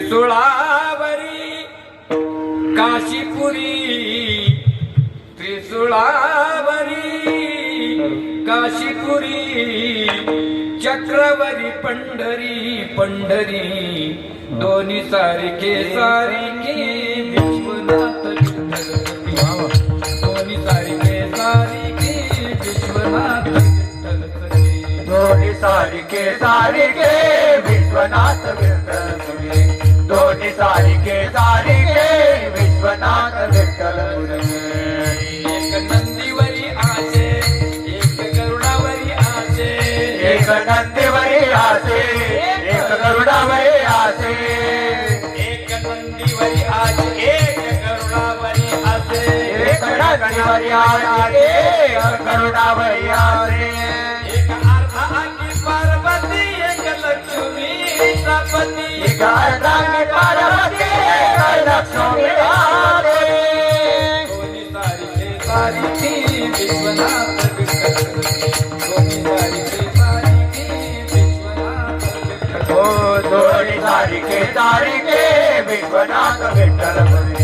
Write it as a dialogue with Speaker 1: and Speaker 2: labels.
Speaker 1: त्रिशूळावरी काशीपुरी, त्रिशूळावरी काशीपुरी, चक्रवरी पंढरी पंढरी, दोन्ही सारखे सारखे विश्वनाथ विठ्ठल, दोन्ही सारखे सारखे विश्वनाथ विठ्ठल,
Speaker 2: दोन्ही सारखे सारखे विश्वनाथ विठ्ठल तुझे, दोन्ही सारखे सारखे विश्वनाथ विठ्ठल तुझे.
Speaker 1: एक नंदीवरी आसे, एक गरुडावरी आसे,
Speaker 2: एक नंदीवरी आसे, एक गरुडावरी आसे,
Speaker 1: एक नंदीवरी आसे, एक गरुडावरी आसे,
Speaker 2: एक नंदीवरी आसे, एक गरुडावरी आसे,
Speaker 1: एक अर्धा अंगी पार्वती, एक लक्ष्मी सपती,
Speaker 2: एक अर्धांगी पार्वती, एक लक्ष्मी आसे.
Speaker 1: दोन्ही सारखे सारखी विश्वनाथ विठ्ठल, दोन्ही सारखे सारखी विश्वनाथ विठ्ठल.
Speaker 2: दोन्ही सारखे सारखे विश्वनाथ विठ्ठल तुझे.